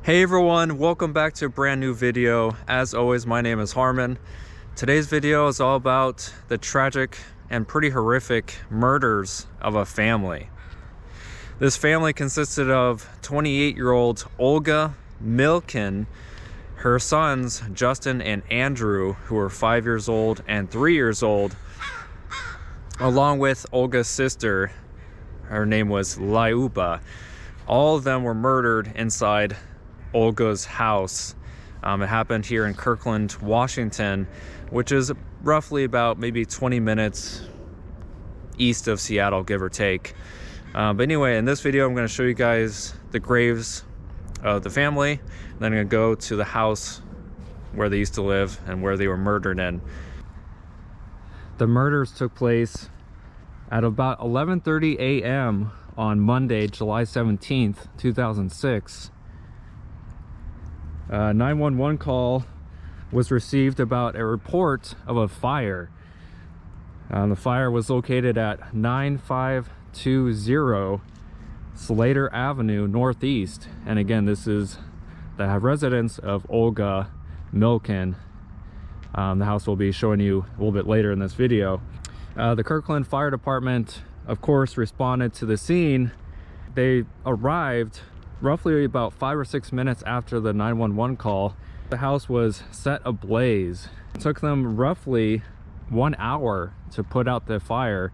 Hey everyone, welcome back to a brand new video. As always, my name is Harmon. Today's video is all about the tragic and pretty horrific murders of a family. This family consisted of 28-year-old Olga Milkin, her sons Justin and Andrew, who were 5 years old and 3 years old, along with Olga's sister. Her name was Lyuba. All of them were murdered inside Olga's house. It happened here in Kirkland, Washington, which is roughly about maybe 20 minutes east of Seattle, give or take. But anyway, in this video, I'm going to show you guys the graves of the family. Then I'm going to go to the house where they used to live and where they were murdered in. The murders took place at about 11:30 a.m. on Monday, July 17th, 2006. 911 call was received about a report of a fire. The fire was located at 9520 Slater Avenue Northeast, and again, this is the residence of Olga Milkin. The house will be showing you a little bit later in this video. The Kirkland Fire Department, of course, responded to the scene. They arrived roughly about 5 or 6 minutes after the 911 call. The house was set ablaze. It took them roughly 1 hour to put out the fire,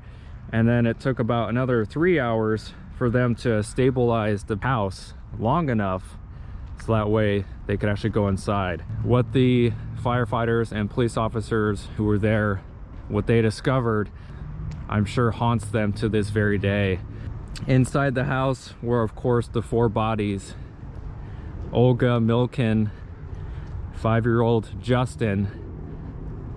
and then it took about another 3 hours for them to stabilize the house long enough so that way they could actually go inside. What the firefighters and police officers who were there, what they discovered, I'm sure haunts them to this very day. Inside the house were, of course, the 4 bodies: Olga Milkin, 5-year-old Justin,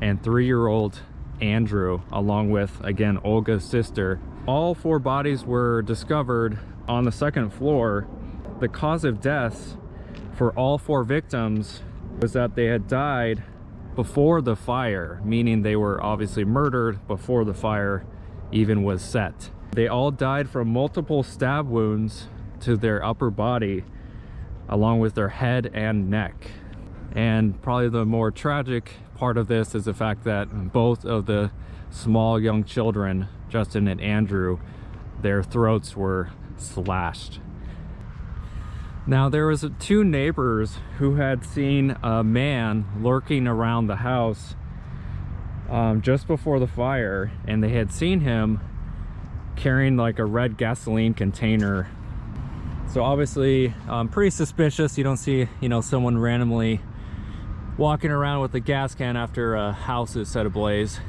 and 3-year-old Andrew, along with, again, Olga's sister. All 4 bodies were discovered on the 2nd floor. The cause of death for all 4 victims was that they had died before the fire, meaning they were obviously murdered before the fire even was set. They all died from multiple stab wounds to their upper body, along with their head and neck. And probably the more tragic part of this is the fact that both of the small young children, Justin and Andrew, their throats were slashed. Now, there was 2 neighbors who had seen a man lurking around the house just before the fire, and they had seen him carrying like a red gasoline container. So obviously pretty suspicious. You don't see, someone randomly walking around with a gas can after a house is set ablaze.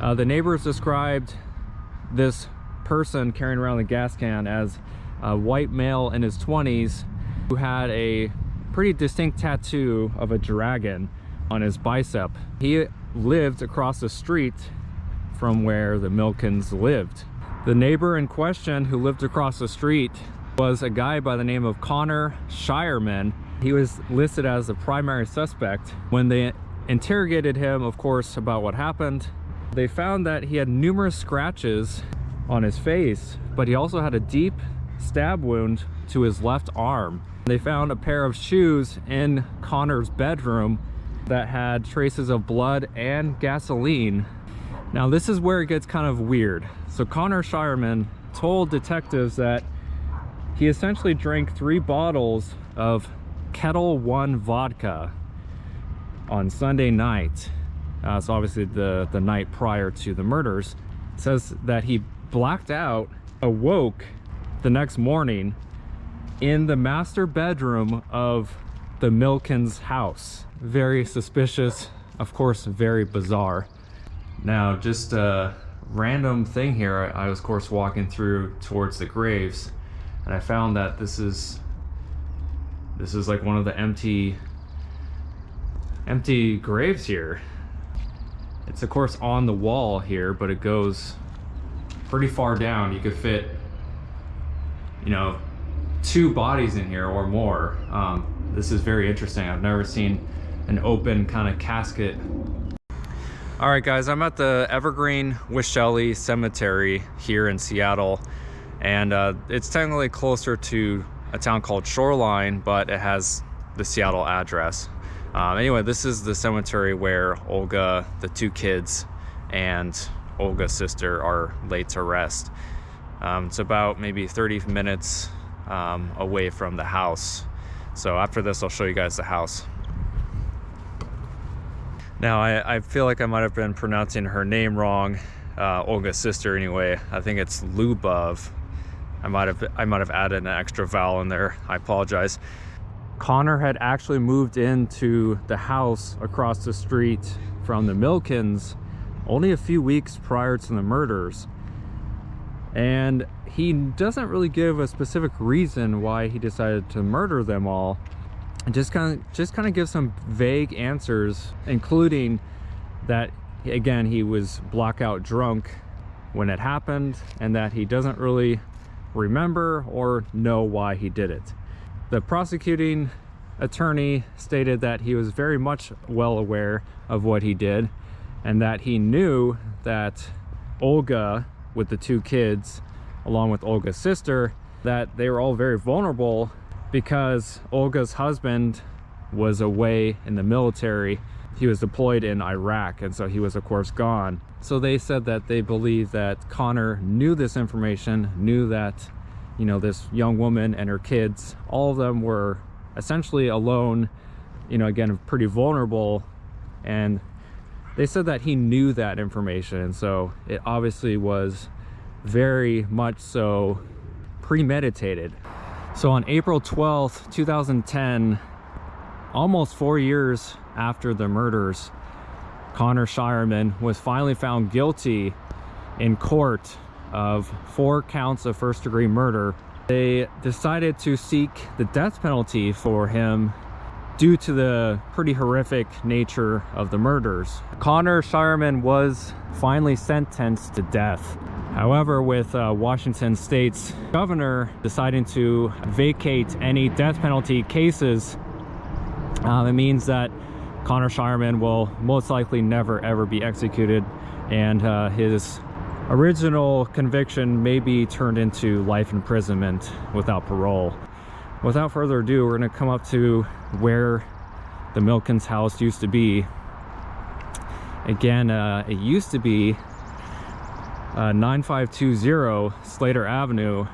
The neighbors described this person carrying around the gas can as a white male in his 20s who had a pretty distinct tattoo of a dragon on his bicep. He lived across the street from where the Milkins lived. The neighbor in question who lived across the street was a guy by the name of Connor Shireman. He was listed as the primary suspect. When they interrogated him, of course, about what happened, they found that he had numerous scratches on his face, but he also had a deep stab wound to his left arm. They found a pair of shoes in Connor's bedroom that had traces of blood and gasoline. Now, this is where it gets kind of weird. So Connor Shireman told detectives that he essentially drank 3 bottles of Kettle One vodka on Sunday night. So obviously the night prior to the murders. It says that he blacked out, awoke the next morning in the master bedroom of the Milkins' house. Very suspicious, of course, very bizarre. Now, just a random thing here, I was, of course, walking through towards the graves, and I found that this is like one of the empty graves here. It's, of course, on the wall here, but it goes pretty far down. You could fit, 2 bodies in here or more. This is very interesting. I've never seen an open kind of casket. All right, guys, I'm at the Evergreen Cemetery here in Seattle, and it's technically closer to a town called Shoreline, but it has the Seattle address. Anyway, this is the cemetery where Olga, the 2 kids, and Olga's sister are laid to rest. It's about maybe 30 minutes away from the house. So after this, I'll show you guys the house. Now, I feel like I might have been pronouncing her name wrong, Olga's sister anyway. I think it's Lubov. I might have added an extra vowel in there. I apologize. Connor had actually moved into the house across the street from the Milkins only a few weeks prior to the murders. And he doesn't really give a specific reason why he decided to murder them all. And just kind of gives some vague answers, including that, again, he was blackout drunk when it happened, and that he doesn't really remember or know why he did it. The prosecuting attorney stated that he was very much well aware of what he did, and that he knew that Olga, with the 2 kids, along with Olga's sister, that they were all very vulnerable because Olga's husband was away in the military. He was deployed in Iraq, and so he was of course gone. So they said that they believe that Connor knew this information, knew that, you know, this young woman and her kids, all of them were essentially alone, you know, again, pretty vulnerable. And they said that he knew that information, and so it obviously was very much so premeditated. So on April 12th, 2010, almost 4 years after the murders, Connor Shireman was finally found guilty in court of 4 counts of first-degree murder. They decided to seek the death penalty for him due to the pretty horrific nature of the murders. Connor Shireman was finally sentenced to death. However, with Washington State's governor deciding to vacate any death penalty cases, it means that Connor Shireman will most likely never ever be executed, and his original conviction may be turned into life imprisonment without parole. Without further ado, we're going to come up to where the Milkins' house used to be. Again, it used to be 9520 Slater Avenue.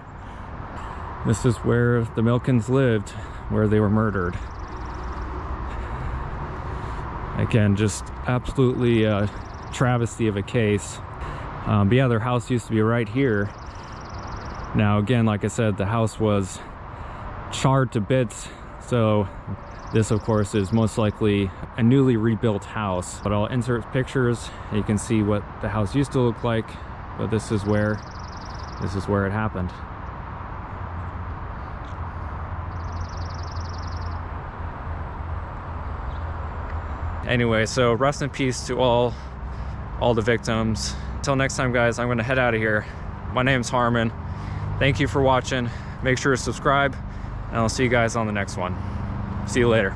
This is where the Milkins lived, where they were murdered. Again, just absolutely a travesty of a case. But yeah, their house used to be right here. Now again, like I said, the house was charred to bits, so this of course is most likely a newly rebuilt house. But I'll insert pictures and you can see what the house used to look like. But this is where it happened. Anyway, so rest in peace to all the victims. Until next time, guys, I'm gonna head out of here. My name's Harmon. Thank you for watching. Make sure to subscribe, and I'll see you guys on the next one. See you later.